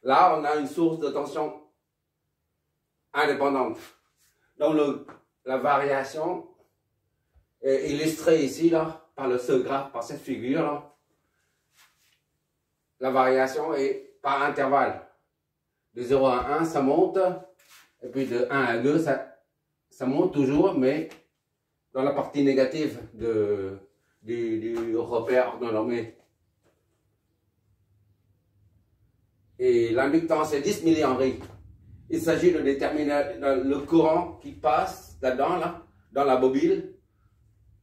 Là, on a une source de tension indépendante. Donc, la variation est illustrée ici, là, par ce graphe, par cette figure, là. La variation est par intervalle. De 0 à 1, ça monte. Et puis de 1 à 2, ça monte toujours, mais dans la partie négative du repère ordonné. Et l'inductance est 10 millihenry. Il s'agit de déterminer le courant qui passe là-dedans, là, dans la bobine,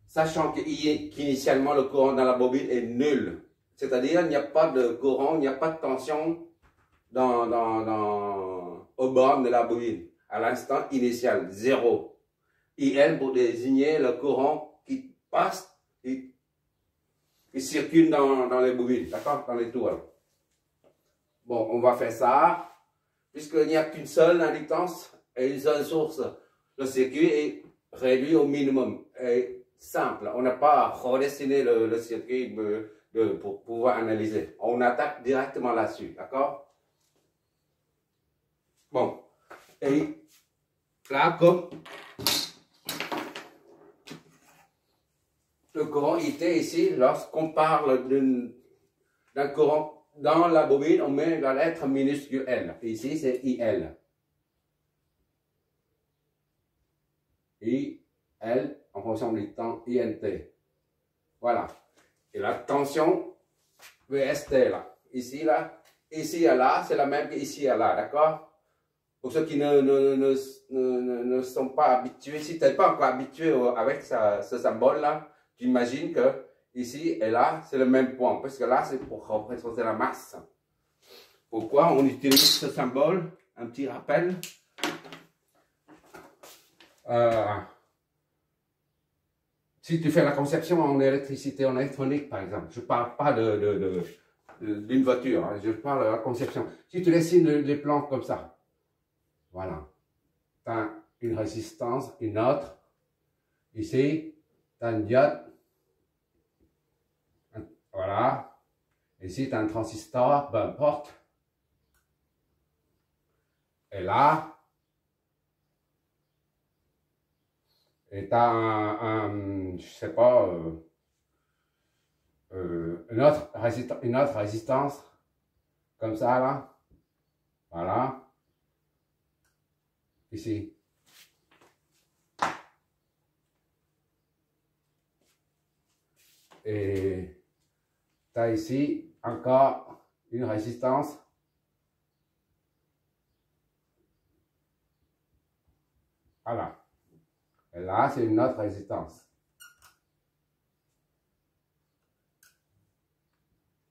sachant qu'initialement le courant dans la bobine est nul. C'est-à-dire il n'y a pas de courant, il n'y a pas de tension aux bornes de la bobine. À l'instant initial, 0. IL pour désigner le courant qui passe, qui circule dans les bobines, d'accord, dans les tours. Bon, on va faire ça, puisqu'il n'y a qu'une seule inductance et une seule source. Le circuit est réduit au minimum, et simple. On n'a pas à redessiner le circuit pour pouvoir analyser. On attaque directement là-dessus, d'accord? Bon, et là, comme le courant IT ici, lorsqu'on parle d'un courant dans la bobine, on met la lettre minuscule L. Ici, c'est IL. IL en fonction du temps INT. Voilà. Et la tension VST là. Ici, là. Ici à là, c'est la même qu'ici à là, d'accord? Pour ceux qui ne sont pas habitués, si tu n'es pas encore habitué avec ce symbole-là, tu imagines que ici et là, c'est le même point, parce que là, c'est pour représenter la masse. Pourquoi on utilise ce symbole? Un petit rappel. Si tu fais la conception en électricité, en électronique, par exemple, je ne parle pas d'une voiture, hein, je parle de la conception. Si tu dessines les plans comme ça, voilà. Tu as une résistance, une autre. Ici, tu as une diode. Voilà. Ici, tu as un transistor, peu importe. Et là, et tu as je sais pas, une autre résistance, comme ça, là. Voilà. Ici. Et tu as ici encore une résistance. Voilà. Et là, c'est une autre résistance.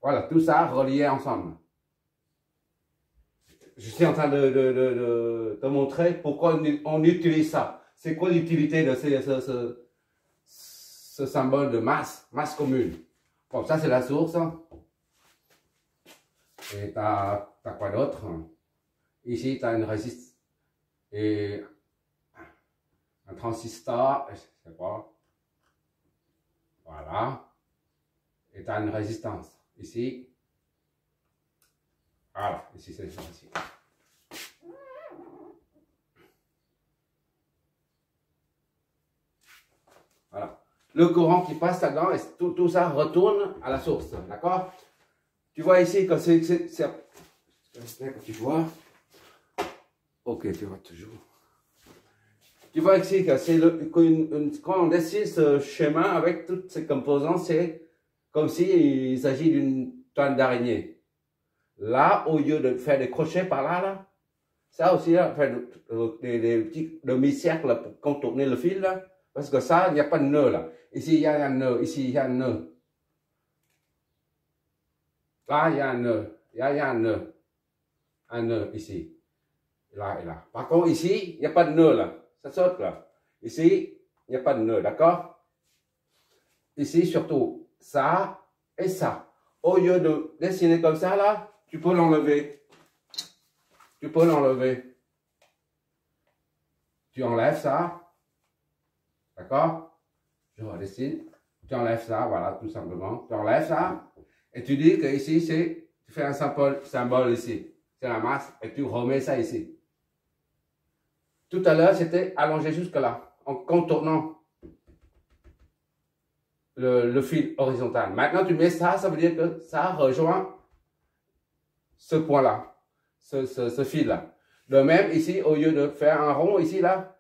Voilà, tout ça relié ensemble. Je suis en train de te montrer pourquoi on utilise ça. C'est quoi l'utilité de ce symbole de masse commune? Bon, ça c'est la source. Et tu as quoi d'autre? Ici, tu as une résistance et un transistor, je sais pas. Voilà. Et tu as une résistance. Ici. Voilà, ici c'est ça ici. Voilà. Le courant qui passe là-dedans, et tout ça retourne à la source. D'accord? Tu vois ici que tu vois. Ok, tu vois toujours. Tu vois ici que c'est quand on dessine ce schéma avec toutes ces composants, c'est comme s'il s'agit d'une toile d'araignée. Là, au lieu de faire des crochets par là, ça aussi, là, faire des petits demi-cercles pour contourner le fil, là, parce que ça, il n'y a pas de nœud, là. Ici, il y a un nœud, ici, il y a un nœud. Là, il y a un nœud, il y a un nœud ici, là et là. Par contre, ici, il n'y a pas de nœud, là. Ça saute, là. Ici, il n'y a pas de nœud, d'accord? Ici, surtout, ça et ça. Au lieu de dessiner comme ça, là, tu peux l'enlever. Tu peux l'enlever. Tu enlèves ça. D'accord? Je redessine. Tu enlèves ça, voilà, tout simplement. Tu enlèves ça. Et tu dis que ici, tu fais un symbole ici. c'est la masse, et tu remets ça ici. Tout à l'heure, c'était allongé jusque-là, en contournant le fil horizontal. Maintenant, tu mets ça, ça veut dire que ça rejoint ce point-là, ce fil-là. De même, ici, au lieu de faire un rond, ici, là,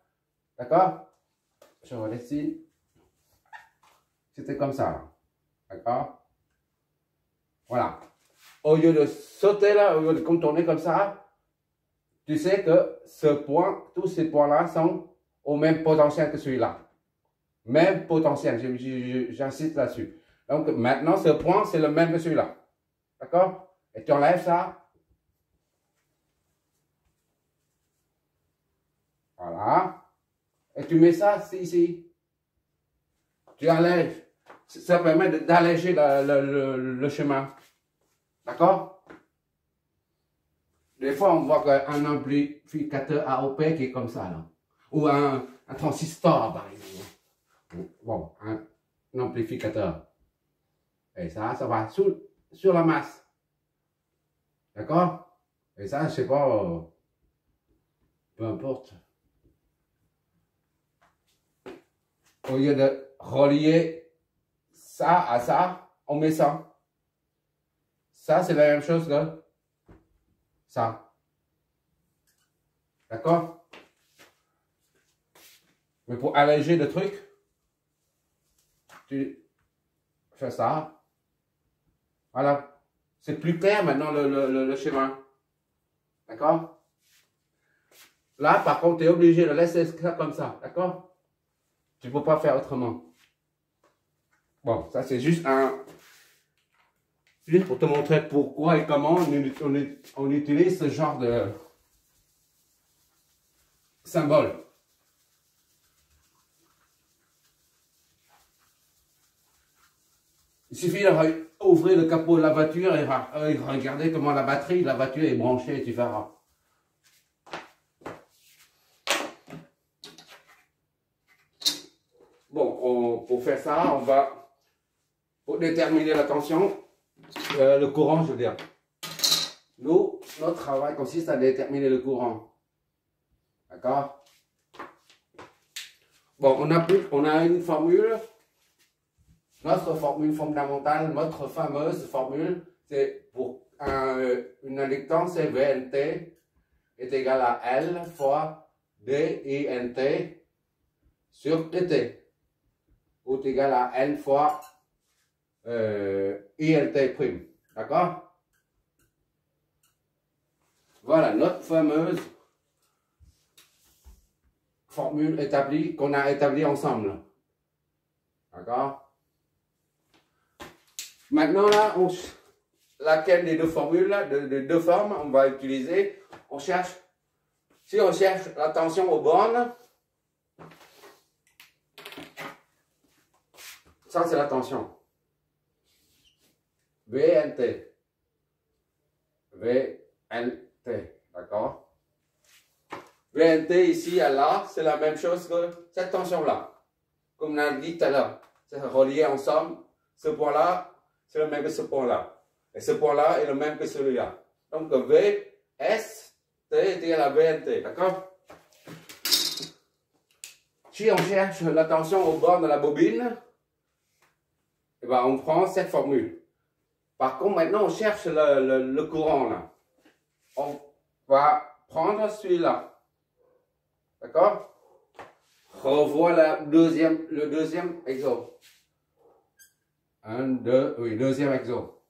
d'accord? Je vais ici. C'était comme ça, d'accord? Voilà. Au lieu de sauter là, au lieu de contourner comme ça, tu sais que ce point, tous ces points-là sont au même potentiel que celui-là. Même potentiel, j'insiste là-dessus. Donc maintenant, ce point, c'est le même que celui-là. D'accord? Et tu enlèves ça. Voilà. Et tu mets ça ici. Tu enlèves. Ça permet d'alléger le chemin. D'accord? Des fois, on voit qu'un amplificateur AOP qui est comme ça, là. Ou un transistor, par exemple. Bon, un amplificateur. Et ça va sur la masse. D'accord? Et ça, je sais pas, peu importe. Au lieu de relier ça à ça, on met ça. Ça, c'est la même chose que ça. D'accord? Mais pour alléger le truc, tu fais ça. Voilà. C'est plus clair maintenant le schéma. D'accord? Là, par contre, tu es obligé de laisser ça comme ça. D'accord? Tu ne peux pas faire autrement. Bon, ça c'est juste juste pour te montrer pourquoi et comment on utilise ce genre de symbole. Il suffit d'ouvrir le capot de la voiture et regarder comment la batterie de la voiture est branchée et tu verras. Bon, pour faire ça, on va, pour déterminer la tension, le courant, je veux dire. Nous, notre travail consiste à déterminer le courant. D'accord? Bon, on a une formule. Notre formule fondamentale, notre fameuse formule, c'est pour une inductance, c'est VNT est égal à L fois DINT sur DT. Ou est égal à N fois ILT prime. D'accord? Voilà notre fameuse formule établie, qu'on a établie ensemble. D'accord? Maintenant, là, laquelle des deux formules, là, de deux formes, on va utiliser. On cherche, si on cherche la tension aux bornes, ça c'est la tension. VNT. VNT. D'accord? VNT ici à là, c'est la même chose que cette tension-là. Comme on a dit tout à l'heure, c'est relié ensemble. Ce point-là, c'est le même que ce point-là. Et ce point-là est le même que celui-là. Donc VS, T est égal à VNT. D'accord? Si on cherche la tension au bord de la bobine, eh ben, on prend cette formule. Par contre, maintenant, on cherche le courant là. On va prendre celui-là. D'accord? Revois le deuxième exo. Oui, deuxième exo.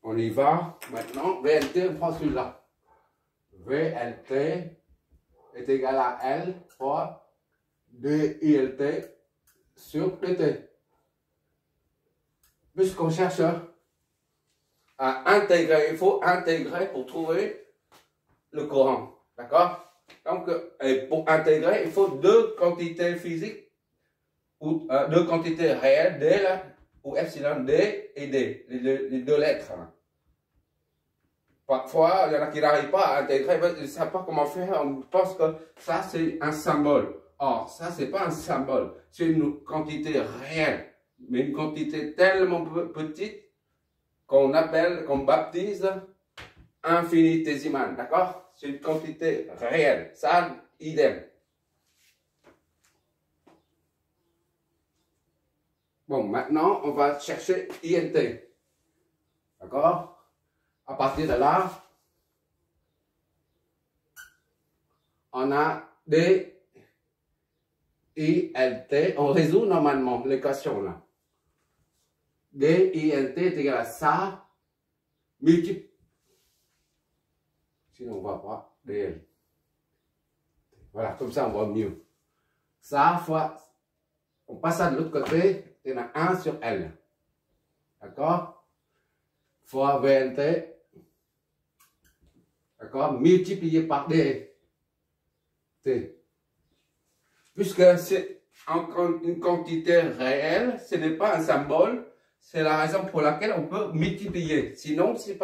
On y va. Maintenant, VNT, on prend celui-là. VNT est égal à L fois DILT sur DT. Puisqu'on cherche à intégrer, il faut intégrer pour trouver le courant. D'accord? Donc, pour intégrer, il faut deux quantités physiques, ou deux quantités réelles, D là, ou epsilon D et D, les deux lettres. Là. Parfois, il y en a qui n'arrivent pas à intégrer, ils ne savent pas comment faire, on pense que ça c'est un symbole. Or, ça c'est pas un symbole, c'est une quantité réelle. mais une quantité tellement petite qu'on baptise infinitésimale, d'accord? C'est une quantité réelle, ça, idem. Bon, maintenant, on va chercher INT, d'accord? À partir de là, on a des INT, on résout normalement l'équation là. D INT est égal à ça multiplié. Sinon, on va voir DL. Voilà, comme ça, on voit mieux. Ça fois, on passe ça de l'autre côté, il y en a 1 sur L. D'accord? Fois VNT. D'accord? Multiplié par D. T. Puisque c'est une quantité réelle, ce n'est pas un symbole, c'est la raison pour laquelle on peut multiplier. Sinon, s'il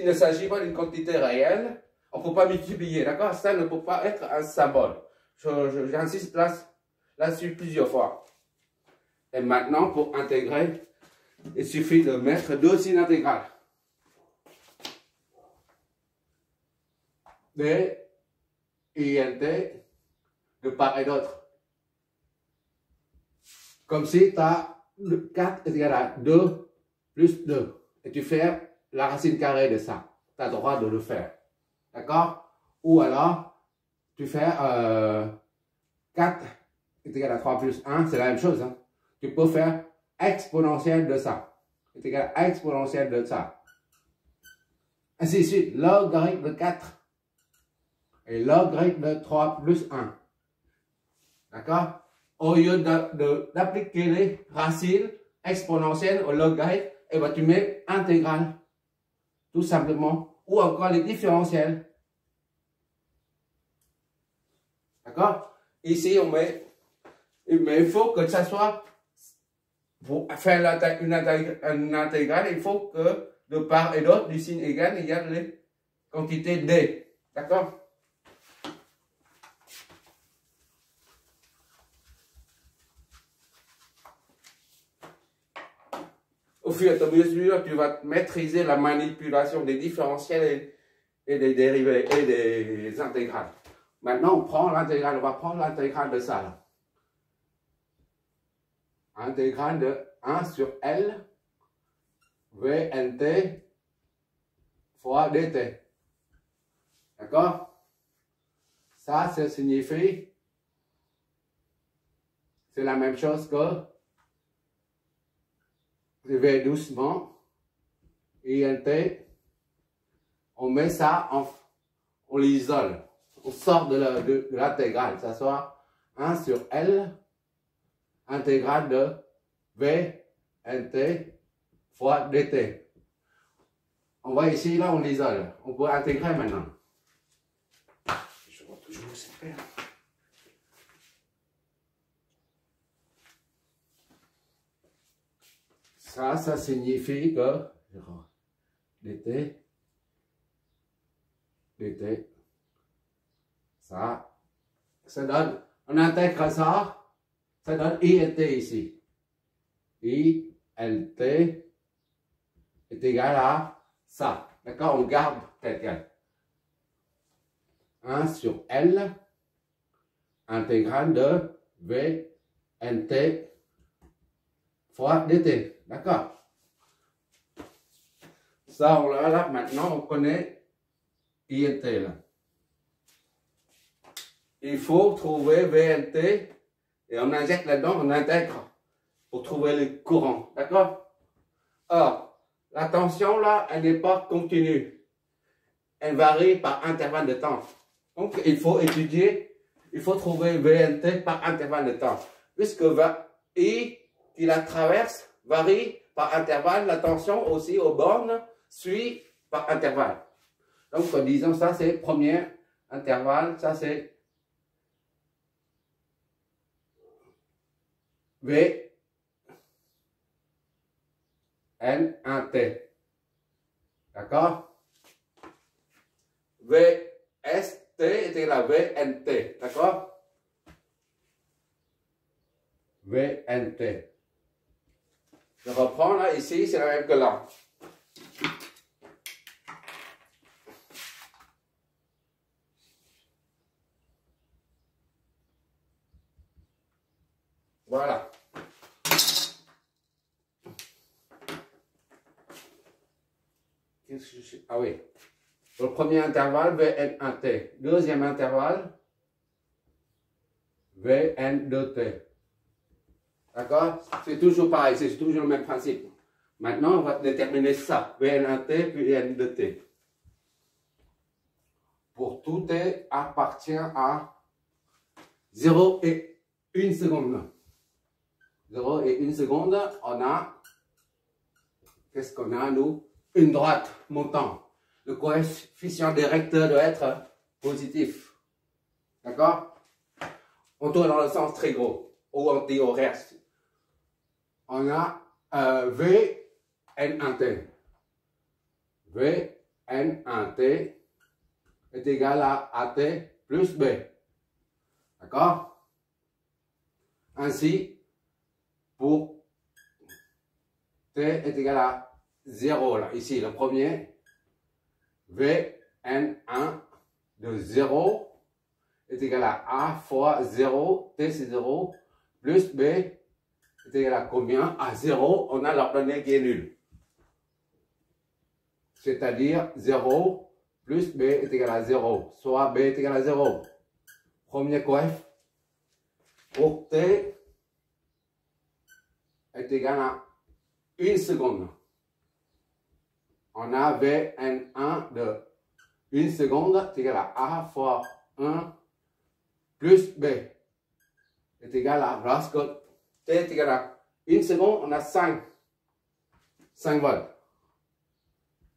ne s'agit pas d'une quantité réelle, on ne peut pas multiplier. D'accord? Ça ne peut pas être un symbole. J'insiste là-dessus plusieurs fois. Et maintenant, pour intégrer, il suffit de mettre deux signes intégrales. D, INT, de part et d'autre. Comme si tu as le 4 est égal à 2 plus 2. Et tu fais la racine carrée de ça. Tu as le droit de le faire. D'accord? Ou alors, tu fais 4 est égal à 3 plus 1. C'est la même chose. Hein? Tu peux faire exponentielle de ça. Est égal à exponentielle de ça. Ainsi de suite. Logarithme de 4. Et logarithme de 3 plus 1. D'accord? Au lieu d'appliquer les racines exponentielles au logarithme, et ben tu mets intégrale. Tout simplement. Ou encore les différentiels. D'accord? Ici, on met. Mais il faut que ça soit. Pour faire une intégrale, il faut que de part et d'autre, du signe égal, il y a les quantités D. D'accord? Au fur et à mesure, tu vas maîtriser la manipulation des différentiels et des dérivés et des intégrales. Maintenant, on prend l'intégrale, on va prendre l'intégrale de ça. Là. Intégrale de 1 sur L, VNT fois DT. D'accord? Ça signifie, c'est la même chose que je vais doucement, INT, on met ça, on l'isole, on sort de l'intégrale, ça soit 1 sur L, intégrale de VNT fois DT. On va ici, là, on l'isole, on peut intégrer maintenant. Je vois toujours cette paire. Ça signifie que dt, ça donne, on intègre ça donne INT ici. INT est égal à ça. D'accord? On garde tel quel. 1 sur L, intégrale de VNT fois dt. D'accord? Ça, là, maintenant, on connaît INT. Là. Il faut trouver VNT et on injecte là-dedans, on intègre pour trouver le courant. D'accord? Or, la tension, là, elle n'est pas continue. Elle varie par intervalle de temps. Donc, il faut étudier, il faut trouver VNT par intervalle de temps. Puisque I qui la traverse varie par intervalle, la tension aussi aux bornes suit par intervalle. Donc, disons, ça c'est premier intervalle, ça c'est V N 1 T. D'accord? VST est égal à VNT. D'accord? VNT. Je reprends là, ici, c'est la même que là. Voilà. Ah oui. Le premier intervalle, Vn1t. Deuxième intervalle, Vn2t. D'accord? C'est toujours pareil, c'est toujours le même principe. Maintenant, on va déterminer ça. Vn1t puis Vn2t. Pour tout t appartient à 0 et 1 seconde. 0 et 1 seconde, on a, qu'est-ce qu'on a nous? Une droite montant. Le coefficient des recteurs doit être positif. D'accord? On tourne dans le sens très gros, ou anti-horaire. On a V, N1T. V, N1T est égal à AT plus B. D'accord? Ainsi, pour T est égal à 0, là, ici, le premier, Vn1 de 0 est égal à A fois 0, T c'est 0, plus B est égal à combien? À 0, on a l'ordonnée qui est nulle. C'est-à-dire 0 plus B est égal à 0, soit B est égal à 0. Premier coef, pour T est égal à 1 seconde. On a Vn1 de 1 seconde est égal à A fois 1 plus B est égal à, lorsque T est égal à 1 seconde, on a 5 volts.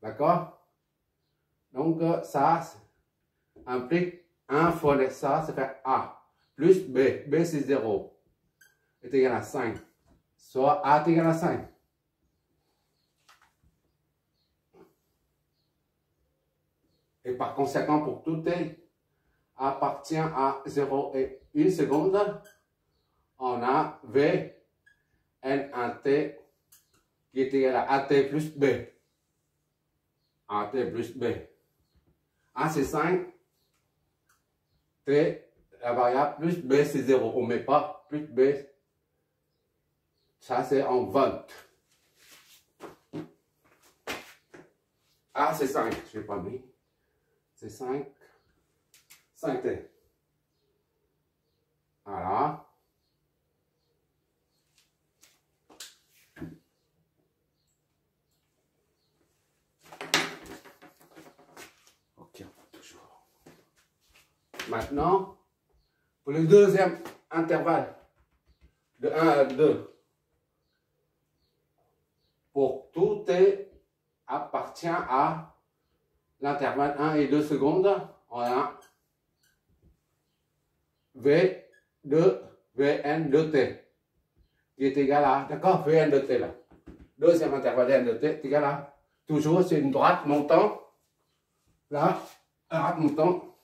D'accord? Donc ça implique 1 fois ça fait A plus B. B c'est 0 est égal à 5. Soit A est égal à 5. Et par conséquent, pour tout T appartient à 0 et 1 seconde, on a V N1T qui est égal à AT plus B. AT plus B. A c'est 5, T, la variable, plus B c'est 0. On ne met pas plus B. Ça c'est en volts. A c'est 5, je n'ai pas mis. C'est 5T. Voilà. Ok, toujours. Maintenant, pour le deuxième intervalle, de 1 à 2, pour tout T appartient à l'intervalle 1 et 2 secondes, on a Vn de t qui est égal à, d'accord, Vn de t là. Deuxième intervalle N de t est égal à, toujours c'est une droite montant, là, droite montant,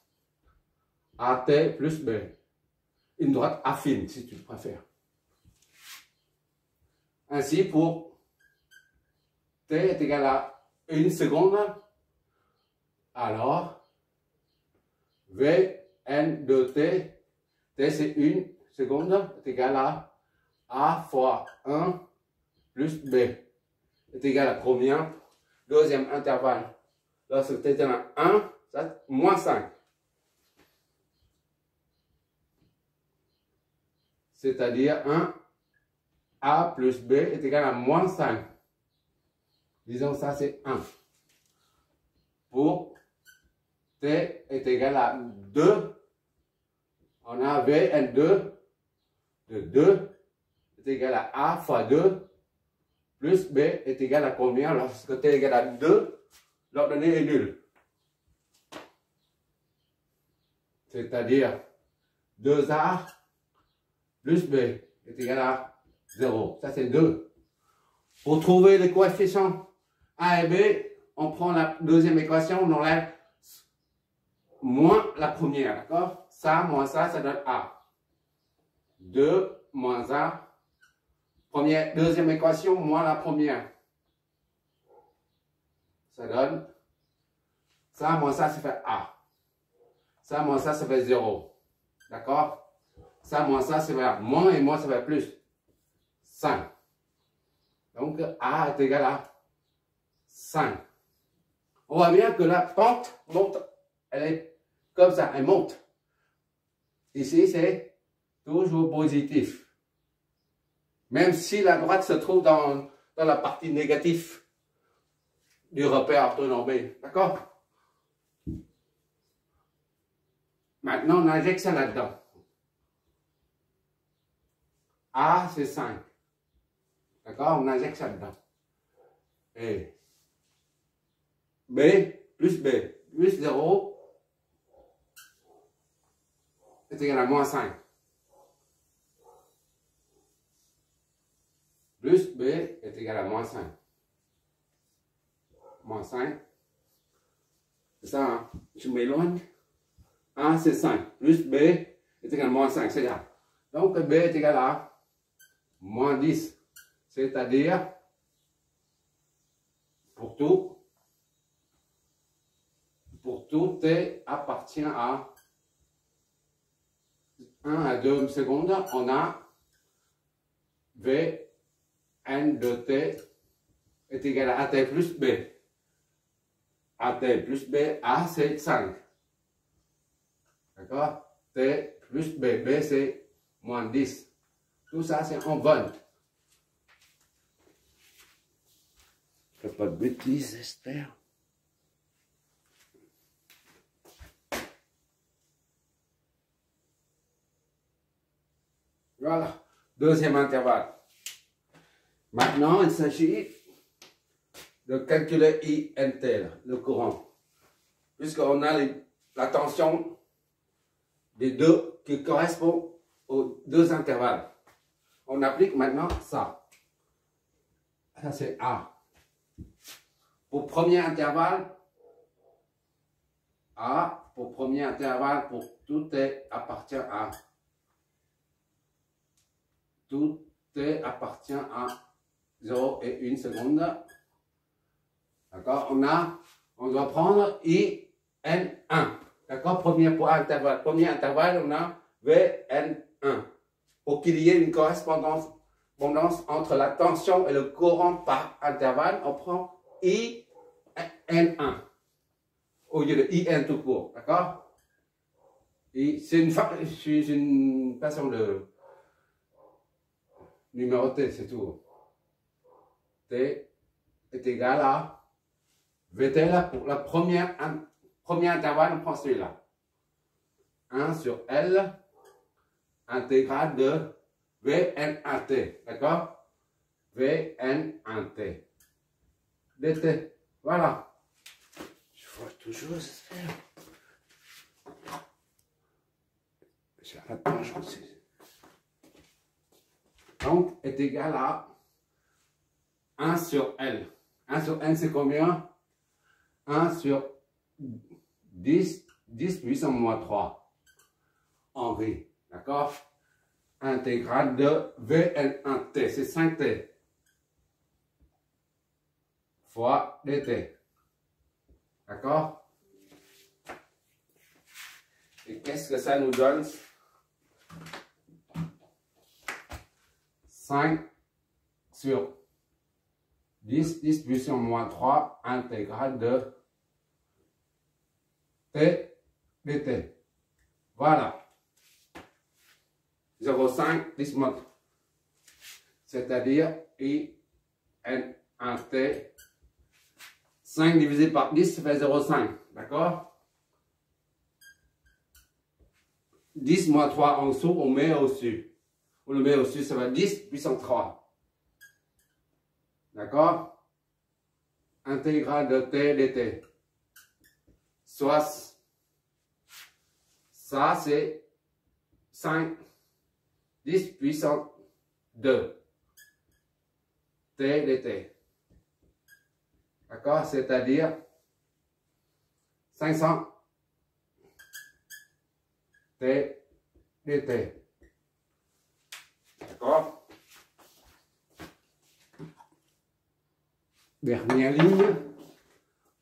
AT plus B. Une droite affine si tu préfères. Ainsi pour t est égal à 1 seconde, alors Vn de t, t c'est 1 seconde, est égal à A fois 1 plus B. Est égal à combien? Deuxième intervalle. Lorsque t est à 1, ça moins 5. C'est-à-dire 1 A plus B est égal à moins 5. Disons ça c'est 1. Pour T est égal à 2, on a Vn2 de 2 est égal à A fois 2 plus B est égal à combien? Lorsque T est égal à 2, l'ordonnée est nulle. C'est-à-dire 2A plus B est égal à 0. Ça c'est 2. Pour trouver les coefficients A et B, on prend la deuxième équation, on enlève moins la première, d'accord? Ça, moins ça donne A. 2 moins A Deuxième équation, moins la première. Ça donne, ça moins ça fait A. Ça moins ça fait 0. D'accord? Ça moins ça fait moins et moins ça fait plus. 5. Donc A est égal à 5. On voit bien que la pente monte, elle est comme ça, elle monte. Ici, c'est toujours positif. Même si la droite se trouve dans la partie négative du repère orthonormé. D'accord? Maintenant, on injecte ça là-dedans. A, c'est 5. D'accord? On injecte ça dedans. Et B plus 0 est égal à moins 5. Plus B est égal à moins 5. Moins 5. C'est ça, hein? Je m'éloigne. A, c'est 5. Plus B est égal à moins 5. C'est ça. Donc B est égal à moins 10. C'est-à-dire, pour tout T appartient à 1 à 2 secondes, on a V N de T est égal à AT plus B. AT plus B, A c'est 5. D'accord? T plus B, B c'est moins 10. Tout ça c'est en volts. Fais pas de bêtises, Esther. Voilà, deuxième intervalle. Maintenant, il s'agit de calculer INT, le courant. Puisqu'on a la tension des deux qui correspond aux deux intervalles. On applique maintenant ça. Ça c'est A. Pour premier intervalle, A, pour premier intervalle, pour tout T appartient à. Tout T appartient à 0 et 1 seconde. D'accord? On doit prendre IN1. D'accord? Premier intervalle, on a VN1. Pour qu'il y ait une correspondance entre la tension et le courant par intervalle, on prend IN1 au lieu de IN tout court. D'accord? C'est une façon de numéroter, c'est tout. T est égal à VT là pour la premier intervalle, on prend celui-là. 1 sur L intégrale de Vn1t. D'accord? Vn1t. dt. Voilà. Je vois toujours ça. Attends, je sais. Donc, est égal à 1 sur L. 1 sur N, c'est combien? 1 sur 10 puissance moins 3 en V. D'accord? Intégrale de Vn1t, c'est 5t. Fois dt. D'accord? Et qu'est-ce que ça nous donne? 5 sur 10 puissance moins 3 intégrale de T dt. Voilà. 0,5 10 moins. C'est-à-dire IN1T. 5 divisé par 10, ça fait 0,5. D'accord? 10 moins 3 en dessous, on met au-dessus. On le met au-dessus, ça va 10 puissance 3. D'accord? Intégrale de T dt. Soit ça, c'est 5, 10 puissance 2. T dt. D'accord? C'est-à-dire 500 T dt. D'accord? dernière ligne.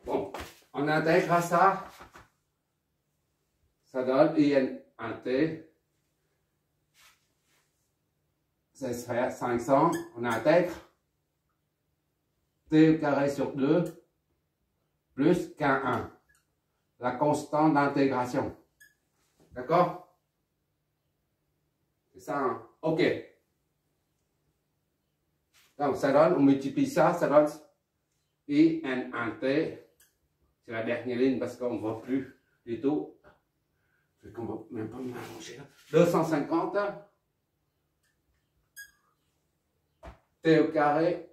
Bon, on intègre à ça. Ça donne IN un T. Ça serait 500. On intègre. T carré sur 2 plus K1. La constante d'intégration. D'accord? C'est ça, hein? OK. Donc, ça donne, on multiplie ça, ça donne IN1T. C'est la dernière ligne parce qu'on ne voit plus du tout. On va même pas m'arranger là. 250 T au carré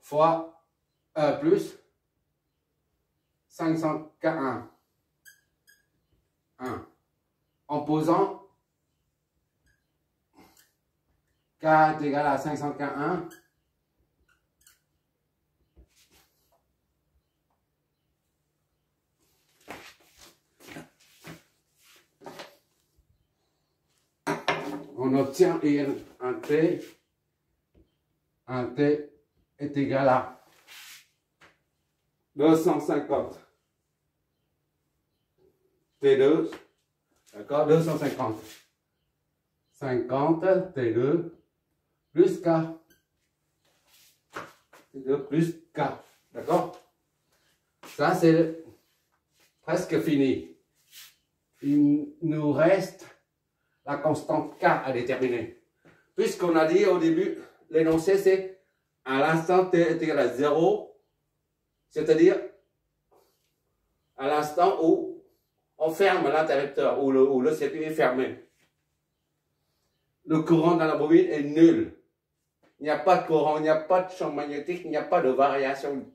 fois plus 500 K1. 1. En posant K est égal à 500 K1. On obtient un T. Un T est égal à 250 T2, d'accord, 250 50 T2 plus K, T2 plus K, d'accord. Ça c'est presque fini. Il nous reste la constante K à déterminer. Puisqu'on a dit au début, l'énoncé c'est à l'instant T est égal à 0, c'est-à-dire à l'instant où on ferme l'interrupteur, où le circuit est fermé. Le courant dans la bobine est nul. Il n'y a pas de courant, il n'y a pas de champ magnétique, il n'y a pas de variation